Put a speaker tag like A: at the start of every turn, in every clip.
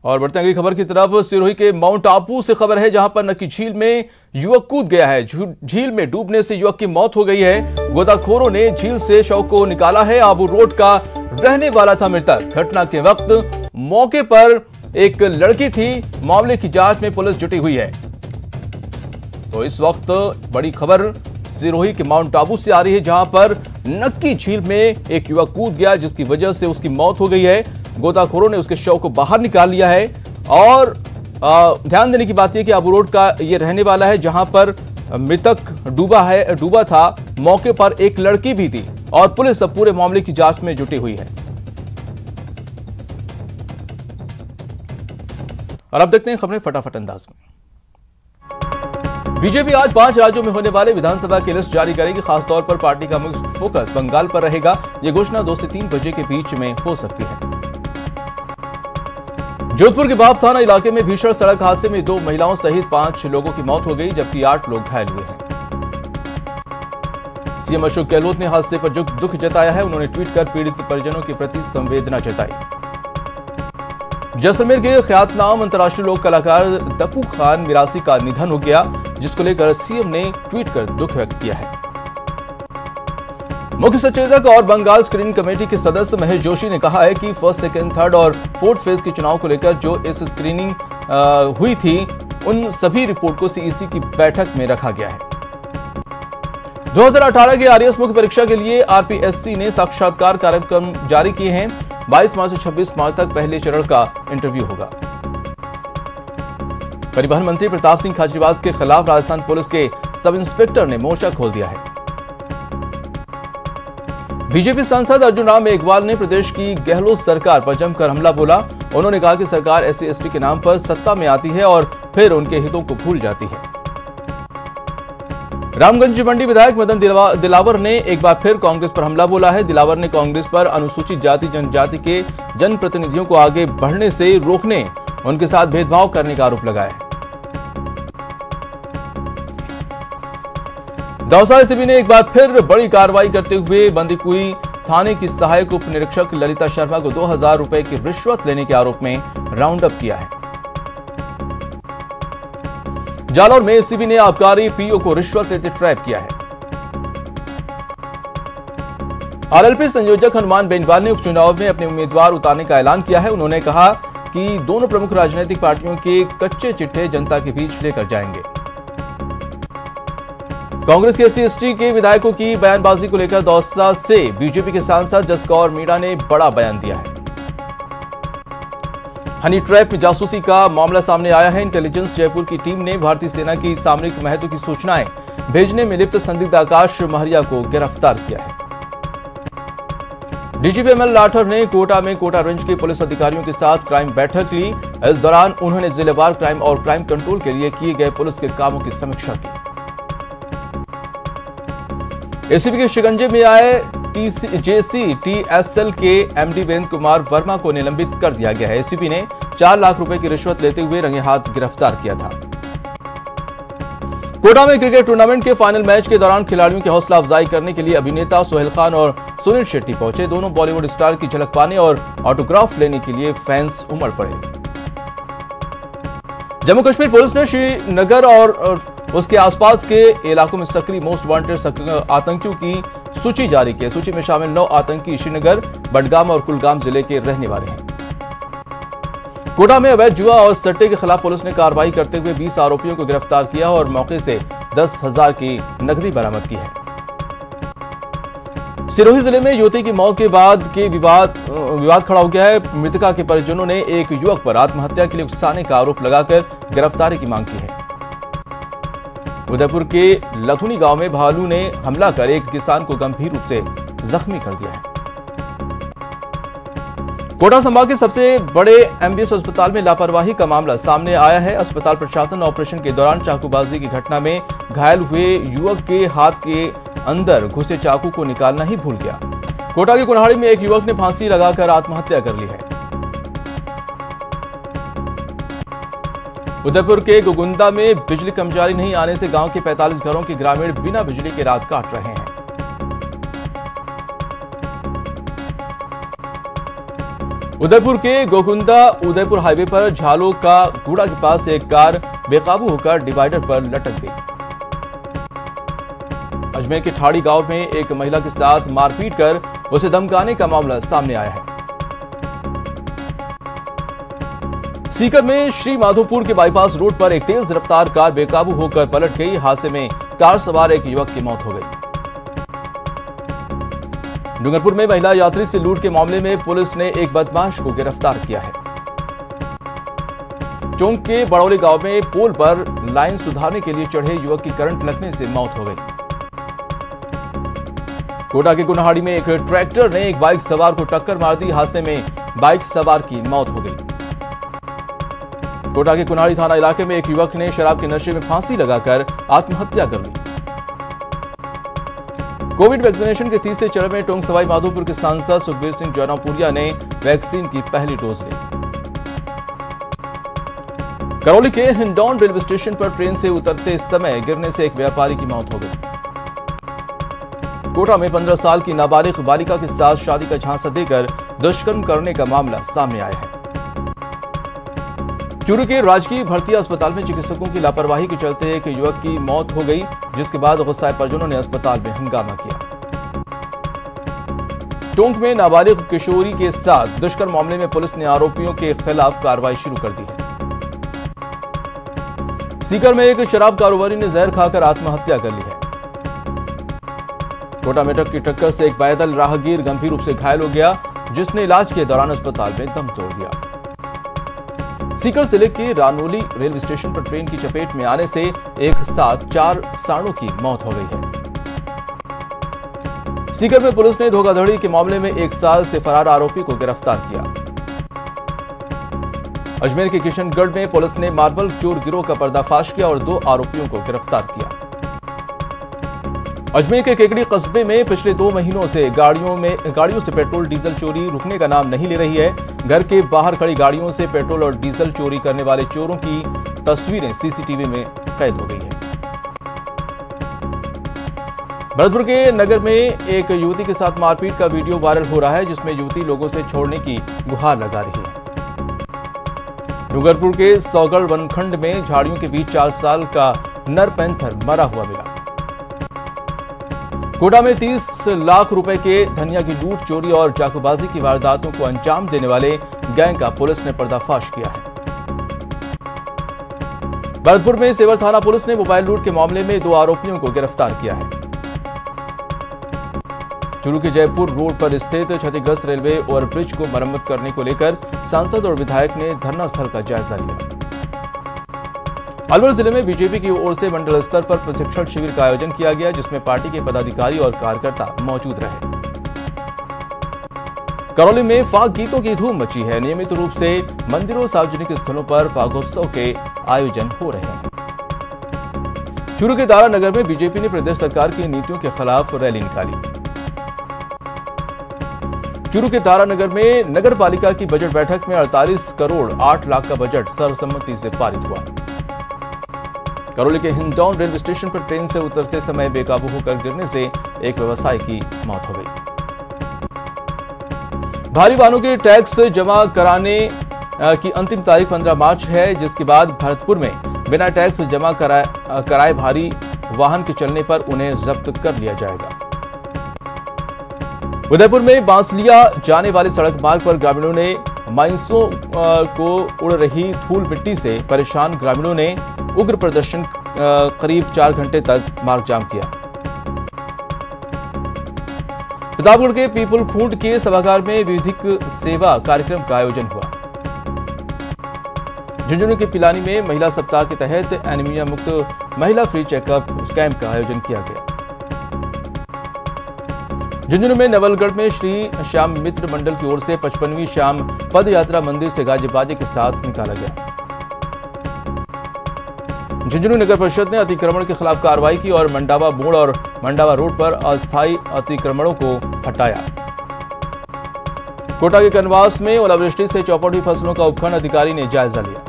A: और बढ़ते अगली खबर की तरफ। सिरोही के माउंट आबू से खबर है, जहां पर नक्की झील में युवक कूद गया है। झील में डूबने से युवक की मौत हो गई है। गोताखोरों ने झील से शव को निकाला है। आबू रोड का रहने वाला था मृतक। घटना के वक्त मौके पर एक लड़की थी। मामले की जांच में पुलिस जुटी हुई है। तो इस वक्त बड़ी खबर सिरोही के माउंट आबू से आ रही है, जहां पर नक्की झील में एक युवक कूद गया, जिसकी वजह से उसकी मौत हो गई है। गोताखोरों ने उसके शव को बाहर निकाल लिया है। और ध्यान देने की बात यह कि आबू रोड का ये रहने वाला है, जहां पर मृतक डूबा था। मौके पर एक लड़की भी थी और पुलिस अब पूरे मामले की जांच में जुटी हुई है। और अब देखते हैं खबरें फटाफट अंदाज में। बीजेपी आज 5 राज्यों में होने वाले विधानसभा की लिस्ट जारी करेगी। खासतौर पर पार्टी का मुख्य फोकस बंगाल पर रहेगा। यह घोषणा 2 से 3 बजे के बीच में हो सकती है। जोधपुर के बाप थाना इलाके में भीषण सड़क हादसे में 2 महिलाओं सहित 5 लोगों की मौत हो गई, जबकि 8 लोग घायल हुए हैं। सीएम अशोक गहलोत ने हादसे पर दुख जताया है। उन्होंने ट्वीट कर पीड़ित परिजनों के प्रति संवेदना जताई। जैसलमेर के ख्यातनाम अंतर्राष्ट्रीय लोक कलाकार दप्पू खान मिरासी का निधन हो गया, जिसको लेकर सीएम ने ट्वीट कर दुख व्यक्त किया है। मुख्य सचेतक और बंगाल स्क्रीनिंग कमेटी के सदस्य महेश जोशी ने कहा है कि 1st, 2nd, 3rd और 4th फेज के चुनाव को लेकर जो इस स्क्रीनिंग हुई थी, उन सभी रिपोर्ट को सीईसी की बैठक में रखा गया है। 2018 के आरएएस मुख्य परीक्षा के लिए आरपीएससी ने साक्षात्कार कार्यक्रम जारी किए हैं। 22 मार्च से 26 मार्च तक पहले चरण का इंटरव्यू होगा। परिवहन मंत्री प्रताप सिंह खाचरियावास के खिलाफ राजस्थान पुलिस के सब इंस्पेक्टर ने मोर्चा खोल दिया है। बीजेपी सांसद अर्जुन राम मेघवाल ने प्रदेश की गहलोत सरकार पर जमकर हमला बोला। उन्होंने कहा कि सरकार SC/ST के नाम पर सत्ता में आती है और फिर उनके हितों को भूल जाती है। रामगंज मंडी विधायक मदन दिलावर ने एक बार फिर कांग्रेस पर हमला बोला है। दिलावर ने कांग्रेस पर अनुसूचित जाति जनजाति के जनप्रतिनिधियों को आगे बढ़ने से रोकने, उनके साथ भेदभाव करने का आरोप लगाया है। दौसा एसीबी ने एक बार फिर बड़ी कार्रवाई करते हुए बंदीकुई थाने की सहायक उप निरीक्षक ललिता शर्मा को 2000 रुपए की रिश्वत लेने के आरोप में राउंड अप किया है। जालौर में एसीबी ने आबकारी पीओ को रिश्वत लेते ट्रैप किया है। आरएलपी संयोजक हनुमान बेनीवाल ने उपचुनाव में अपने उम्मीदवार उतारने का ऐलान किया है। उन्होंने कहा कि दोनों प्रमुख राजनीतिक पार्टियों के कच्चे चिट्ठे जनता के बीच लेकर जाएंगे। कांग्रेस के SC/ST के विधायकों की बयानबाजी को लेकर दौसा से बीजेपी के सांसद जसकौर मीणा ने बड़ा बयान दिया है। हनी ट्रैप में जासूसी का मामला सामने आया है। इंटेलिजेंस जयपुर की टीम ने भारतीय सेना की सामरिक महत्व की सूचनाएं भेजने में लिप्त संदिग्ध आकाश महरिया को गिरफ्तार किया है। डीजीपी ML लाठर ने कोटा में कोटा रेंज के पुलिस अधिकारियों के साथ क्राइम बैठक ली। इस दौरान उन्होंने जिलेवार क्राइम और क्राइम कंट्रोल के लिए किए गए पुलिस के कामों की समीक्षा की। एसीबी के शिकंजे में आए JCTSL के MD वीरेंद्र कुमार वर्मा को निलंबित कर दिया गया है। एसीबी ने 4 लाख रुपए की रिश्वत लेते हुए रंगे हाथ गिरफ्तार किया था। कोटा में क्रिकेट टूर्नामेंट के फाइनल मैच के दौरान खिलाड़ियों की हौसला अफजाई करने के लिए अभिनेता सोहेल खान और सुनील शेट्टी पहुंचे। दोनों बॉलीवुड स्टार की झलक पाने और ऑटोग्राफ लेने के लिए फैंस उमड़ पड़े। जम्मू कश्मीर पुलिस ने श्रीनगर और उसके आसपास के इलाकों में सक्रिय मोस्ट वांटेड आतंकियों की सूची जारी की। सूची में शामिल 9 आतंकी श्रीनगर, बडगाम और कुलगाम जिले के रहने वाले हैं। कोटा में अवैध जुआ और सट्टे के खिलाफ पुलिस ने कार्रवाई करते हुए 20 आरोपियों को गिरफ्तार किया और मौके से 10,000 की नकदी बरामद की है। सिरोही जिले में युवती की मौत के बाद के विवाद खड़ा हो गया है। मृतका के परिजनों ने एक युवक पर आत्महत्या के लिए उकसाने का आरोप लगाकर गिरफ्तारी की मांग की है। उदयपुर के लथुनी गांव में भालू ने हमला कर एक किसान को गंभीर रूप से जख्मी कर दिया है। कोटा संभाग के सबसे बड़े MBS अस्पताल में लापरवाही का मामला सामने आया है। अस्पताल प्रशासन ऑपरेशन के दौरान चाकूबाजी की घटना में घायल हुए युवक के हाथ के अंदर घुसे चाकू को निकालना ही भूल गया। कोटा के कुन्हाड़ी में एक युवक ने फांसी लगाकर आत्महत्या कर ली है। उदयपुर के गुगुंदा में बिजली कर्मचारी नहीं आने से गांव के 45 घरों के ग्रामीण बिना बिजली के रात काट रहे हैं। उदयपुर के गोकुंदा उदयपुर हाईवे पर झालो का कूड़ा के पास एक कार बेकाबू होकर डिवाइडर पर लटक गई। अजमेर के ठाड़ी गांव में एक महिला के साथ मारपीट कर उसे धमकाने का मामला सामने आया है। सीकर में श्री माधोपुर के बाईपास रोड पर एक तेज रफ्तार कार बेकाबू होकर पलट गई। हादसे में कार सवार एक युवक की मौत हो गई। डूंगरपुर में महिला यात्री से लूट के मामले में पुलिस ने एक बदमाश को गिरफ्तार किया है। चौंक के बड़ौली गांव में पोल पर लाइन सुधारने के लिए चढ़े युवक की करंट लगने से मौत हो गई। कोटा के गुनाहाड़ी में एक ट्रैक्टर ने एक बाइक सवार को टक्कर मार दी। हादसे में बाइक सवार की मौत हो गई। कोटा के कुन्हाड़ी थाना इलाके में एक युवक ने शराब के नशे में फांसी लगाकर आत्महत्या कर ली। कोविड वैक्सीनेशन के तीसरे चरण में टोंक सवाई माधोपुर के सांसद सुखबीर सिंह जौनापुरिया ने वैक्सीन की पहली डोज ली। करौली के हिंडौन रेलवे स्टेशन पर ट्रेन से उतरते समय गिरने से एक व्यापारी की मौत हो गई। कोटा में 15 साल की नाबालिग बालिका के साथ शादी का झांसा देकर दुष्कर्म करने का मामला सामने आया है। चूरू के राजकीय भर्ती अस्पताल में चिकित्सकों की लापरवाही के चलते एक युवक की मौत हो गई, जिसके बाद गुस्साए परिजनों ने अस्पताल में हंगामा किया। टोंक में नाबालिग किशोरी के साथ दुष्कर्म मामले में पुलिस ने आरोपियों के खिलाफ कार्रवाई शुरू कर दी है। सीकर में एक शराब कारोबारी ने जहर खाकर आत्महत्या कर ली है। कोटा में ट्रक की टक्कर से एक पैदल राहगीर गंभीर रूप से घायल हो गया, जिसने इलाज के दौरान अस्पताल में दम तोड़ दिया। सीकर जिले के रानोली रेलवे स्टेशन पर ट्रेन की चपेट में आने से एक साथ 4 सांडों की मौत हो गई है। सीकर में पुलिस ने धोखाधड़ी के मामले में 1 साल से फरार आरोपी को गिरफ्तार किया। अजमेर के किशनगढ़ में पुलिस ने मार्बल चोर गिरोह का पर्दाफाश किया और 2 आरोपियों को गिरफ्तार किया। अजमेर के केकड़ी कस्बे में पिछले 2 महीनों से गाड़ियों से पेट्रोल डीजल चोरी रुकने का नाम नहीं ले रही है। घर के बाहर खड़ी गाड़ियों से पेट्रोल और डीजल चोरी करने वाले चोरों की तस्वीरें सीसीटीवी में कैद हो गई है। भरतपुर के नगर में एक युवती के साथ मारपीट का वीडियो वायरल हो रहा है, जिसमें युवती लोगों से छोड़ने की गुहार लगा रही है। डूंगरपुर के सौगढ़ वनखंड में झाड़ियों के बीच 4 साल का नर पैंथर मरा हुआ मिला। कोटा में 30 लाख रुपए के धनिया की लूट, चोरी और चाकूबाजी की वारदातों को अंजाम देने वाले गैंग का पुलिस ने पर्दाफाश किया है। भरतपुर में सेवर थाना पुलिस ने मोबाइल लूट के मामले में 2 आरोपियों को गिरफ्तार किया है। चूरू के जयपुर रोड पर स्थित क्षतिग्रस्त रेलवे ओवरब्रिज को मरम्मत करने को लेकर सांसद और विधायक ने धरना स्थल का जायजा लिया। अलवर जिले में बीजेपी की ओर से मंडल स्तर पर प्रशिक्षण शिविर का आयोजन किया गया, जिसमें पार्टी के पदाधिकारी और कार्यकर्ता मौजूद रहे। करौली में फाग गीतों की धूम मची है। नियमित रूप से मंदिरों, सार्वजनिक स्थलों पर फागोत्सव के आयोजन हो रहे हैं। चूरू के दारा नगर में बीजेपी ने प्रदेश सरकार की नीतियों के खिलाफ रैली निकाली। चूरू के दारा नगर में नगर पालिका की बजट बैठक में 48 करोड़ 8 लाख का बजट सर्वसम्मति से पारित हुआ। करौली के हिंडौन रेलवे स्टेशन पर ट्रेन से उतरते समय बेकाबू होकर गिरने से एक व्यवसायी की मौत हो गई। भारी वाहनों के टैक्स जमा कराने की अंतिम तारीख 15 मार्च है, जिसके बाद भरतपुर में बिना टैक्स जमा कराए भारी वाहन के चलने पर उन्हें जब्त कर लिया जाएगा। उदयपुर में बांसलिया जाने वाले सड़क मार्ग पर ग्रामीणों ने माइंसों को उड़ रही धूल मिट्टी से परेशान ग्रामीणों ने उग्र प्रदर्शन करीब 4 घंटे तक मार्ग जाम किया। प्रतापगढ़ के पीपल खूंट के सभागार में विधिक सेवा कार्यक्रम का आयोजन हुआ। झुंझुनू के पिलानी में महिला सप्ताह के तहत एनीमिया मुक्त महिला फ्री चेकअप कैंप का आयोजन किया गया। झुंझुनू में नवलगढ़ में श्री श्याम मित्र मंडल की ओर से 55वीं श्याम पद यात्रा मंदिर से गाजे बाजे के साथ निकाला गया। झुंझुनू नगर परिषद ने अतिक्रमण के खिलाफ कार्रवाई की और मंडावा मोड़ और मंडावा रोड पर अस्थायी अतिक्रमणों को हटाया। कोटा के कनवास में ओलावृष्टि से चौपट हुई फसलों का उपखंड अधिकारी ने जायजा लिया।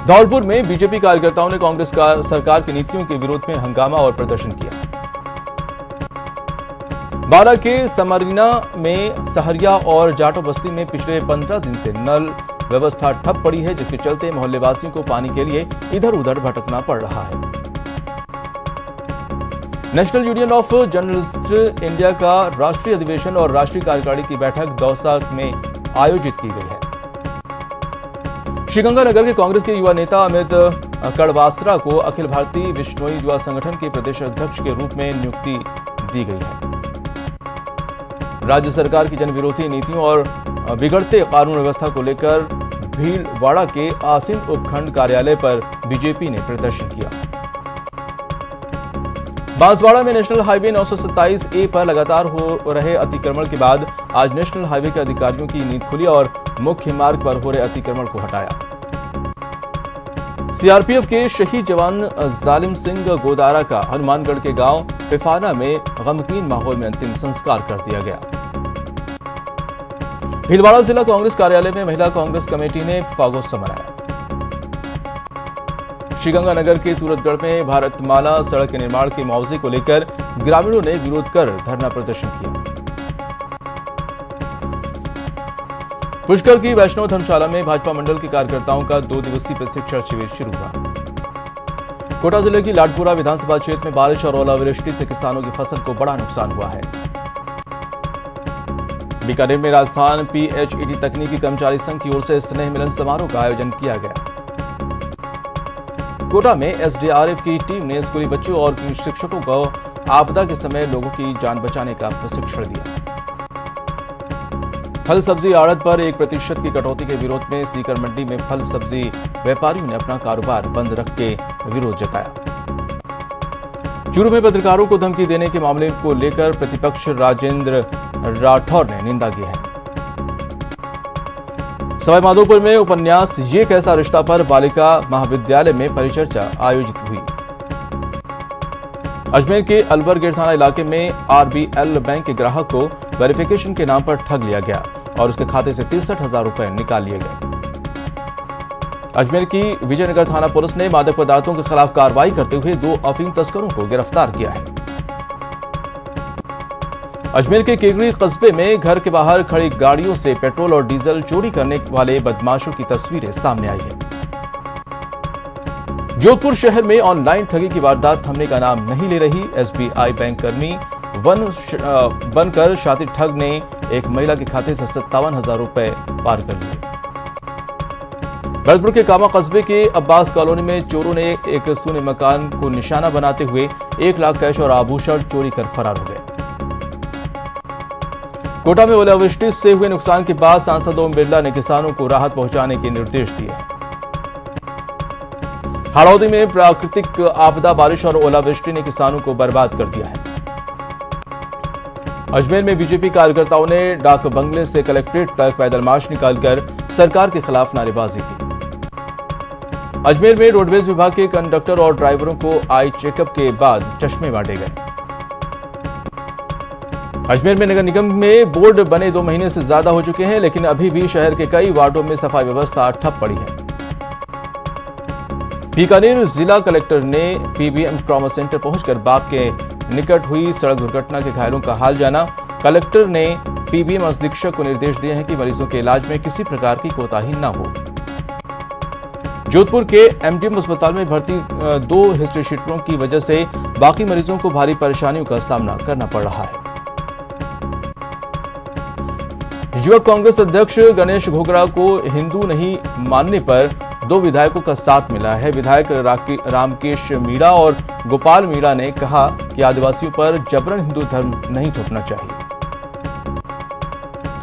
A: धौलपुर में बीजेपी कार्यकर्ताओं ने कांग्रेस सरकार की नीतियों के विरोध में हंगामा और प्रदर्शन किया। बारा के समरीना में सहरिया और जाटो बस्ती में पिछले 15 दिन से नल व्यवस्था ठप पड़ी है, जिसके चलते मोहल्लेवासियों को पानी के लिए इधर उधर भटकना पड़ रहा है। National union of journalist India का राष्ट्रीय अधिवेशन और राष्ट्रीय कार्यकारिणी की बैठक दौसा में आयोजित की गई है। श्रीगंगानगर के कांग्रेस के युवा नेता अमित कड़वासरा को अखिल भारतीय विश्नोई युवा संगठन के प्रदेश अध्यक्ष के रूप में नियुक्ति दी गई है। राज्य सरकार की जनविरोधी नीतियों और बिगड़ते कानून व्यवस्था को लेकर भीलवाड़ा के आसीन उपखंड कार्यालय पर बीजेपी ने प्रदर्शन किया। बांसवाड़ा में नेशनल हाईवे 927A पर लगातार हो रहे अतिक्रमण के बाद आज नेशनल हाईवे के अधिकारियों की नींद खुली और मुख्य मार्ग पर हो रहे अतिक्रमण को हटाया। सीआरपीएफ के शहीद जवान जालिम सिंह गोदारा का हनुमानगढ़ के गांव पिफाना में गमगीन माहौल में अंतिम संस्कार कर दिया गया। भीलवाड़ा जिला कांग्रेस कार्यालय में महिला कांग्रेस कमेटी ने फागोत्सव मनाया। श्रीगंगानगर के सूरतगढ़ में भारतमाला सड़क के निर्माण के मुआवजे को लेकर ग्रामीणों ने विरोध कर धरना प्रदर्शन किया। पुष्कर की वैष्णव धर्मशाला में भाजपा मंडल के कार्यकर्ताओं का 2 दिवसीय प्रशिक्षण शिविर शुरू हुआ। कोटा जिले की लाडपुरा विधानसभा क्षेत्र में बारिश और ओलावृष्टि से किसानों की फसल को बड़ा नुकसान हुआ है। बीकानेर में राजस्थान PHET तकनीकी कर्मचारी संघ की ओर से स्नेह मिलन समारोह का आयोजन किया गया। कोटा में SDRF की टीम ने स्कूली बच्चों और शिक्षकों को आपदा के समय लोगों की जान बचाने का प्रशिक्षण दिया। फल सब्जी आड़त पर 1% की कटौती के विरोध में सीकर मंडी में फल सब्जी व्यापारियों ने अपना कारोबार बंद रख के विरोध जताया। चूरू में पत्रकारों को धमकी देने के मामले को लेकर प्रतिपक्ष राजेंद्र राठौर ने निंदा की है। सवाईमाधोपुर में उपन्यास ये कैसा रिश्ता पर बालिका महाविद्यालय में परिचर्चा आयोजित हुई। अजमेर के अलवर गेट थाना इलाके में RBL बैंक के ग्राहक को वेरिफिकेशन के नाम पर ठग लिया गया और उसके खाते से 63,000 रुपए निकाल लिए गए। अजमेर की विजयनगर थाना पुलिस ने मादक पदार्थों के खिलाफ कार्रवाई करते हुए 2 अफीम तस्करों को गिरफ्तार किया है। अजमेर के केगड़ी कस्बे में घर के बाहर खड़ी गाड़ियों से पेट्रोल और डीजल चोरी करने वाले बदमाशों की तस्वीरें सामने आई है। जोधपुर शहर में ऑनलाइन ठगी की वारदात थमने का नाम नहीं ले रही। SBI बैंक कर्मी बनकर शातिर ठग ने एक महिला के खाते से 57,000 रुपए पार कर लिए। भरतपुर के कामा कस्बे के अब्बास कॉलोनी में चोरों ने एक सूने मकान को निशाना बनाते हुए 1 लाख कैश और आभूषण चोरी कर फरार हो गए। कोटा में ओलावृष्टि से हुए नुकसान के बाद सांसद ओम बिरला ने किसानों को राहत पहुंचाने के निर्देश दिए। हाड़ौती में प्राकृतिक आपदा बारिश और ओलावृष्टि ने किसानों को बर्बाद कर दिया है। अजमेर में बीजेपी कार्यकर्ताओं ने डाक बंगले से कलेक्ट्रेट तक पैदल मार्च निकालकर सरकार के खिलाफ नारेबाजी की। अजमेर में रोडवेज विभाग के कंडक्टर और ड्राइवरों को आई चेकअप के बाद चश्मे बांटे गए। अजमेर में नगर निगम में बोर्ड बने 2 महीने से ज्यादा हो चुके हैं, लेकिन अभी भी शहर के कई वार्डों में सफाई व्यवस्था ठप पड़ी है। बीकानेर जिला कलेक्टर ने PBM ट्रॉमा सेंटर पहुंचकर बाप के निकट हुई सड़क दुर्घटना के घायलों का हाल जाना। कलेक्टर ने PBM अधीक्षक को निर्देश दिए हैं कि मरीजों के इलाज में किसी प्रकार की कोताही न हो। जोधपुर के MDM अस्पताल में भर्ती 2 हिस्ट्री शीटरों की वजह से बाकी मरीजों को भारी परेशानियों का सामना करना पड़ रहा है। युवक कांग्रेस अध्यक्ष गणेश घोगरा को हिंदू नहीं मानने पर 2 विधायकों का साथ मिला है। विधायक रामकेश मीणा और गोपाल मीणा ने कहा कि आदिवासियों पर जबरन हिंदू धर्म नहीं थोपना चाहिए।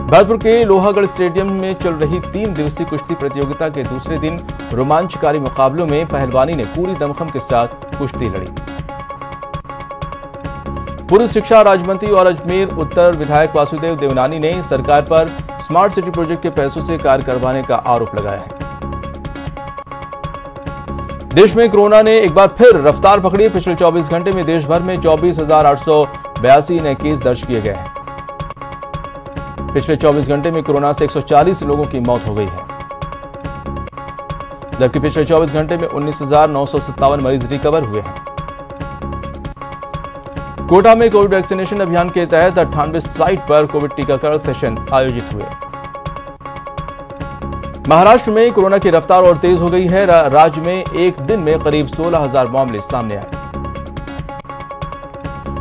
A: भरतपुर के लोहागढ़ स्टेडियम में चल रही 3 दिवसीय कुश्ती प्रतियोगिता के दूसरे दिन रोमांचकारी मुकाबलों में पहलवानी ने पूरी दमखम के साथ कुश्ती लड़ी। पूर्व शिक्षा राज्य मंत्री और अजमेर उत्तर विधायक वासुदेव देवनानी ने सरकार पर स्मार्ट सिटी प्रोजेक्ट के पैसों से कार्य करवाने का आरोप लगाया है। देश में कोरोना ने एक बार फिर रफ्तार पकड़ी। पिछले 24 घंटे में देश भर में 24,882 नए केस दर्ज किए गए हैं। पिछले 24 घंटे में कोरोना से 140 लोगों की मौत हो गई है, जबकि पिछले 24 घंटे में 19,957 मरीज रिकवर हुए हैं। कोटा में कोविड वैक्सीनेशन अभियान के तहत 98 साइट पर कोविड टीकाकरण सेशन आयोजित हुए। महाराष्ट्र में कोरोना की रफ्तार और तेज हो गई है। राज्य में एक दिन में करीब 16,000 मामले सामने आए।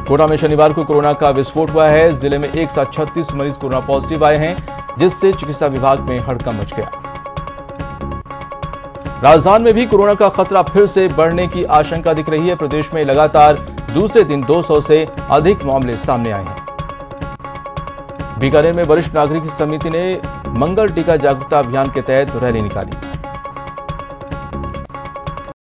A: कोटा में शनिवार को कोरोना का विस्फोट हुआ है। जिले में एक साथ 36 मरीज कोरोना पॉजिटिव आए हैं, जिससे चिकित्सा विभाग में हड़कंप मच गया। राजधानी में भी कोरोना का खतरा फिर से बढ़ने की आशंका दिख रही है। प्रदेश में लगातार दूसरे दिन 200 से अधिक मामले सामने आए हैं। बीकानेर में वरिष्ठ नागरिक समिति ने मंगल टीका जागरूकता अभियान के तहत रैली निकाली।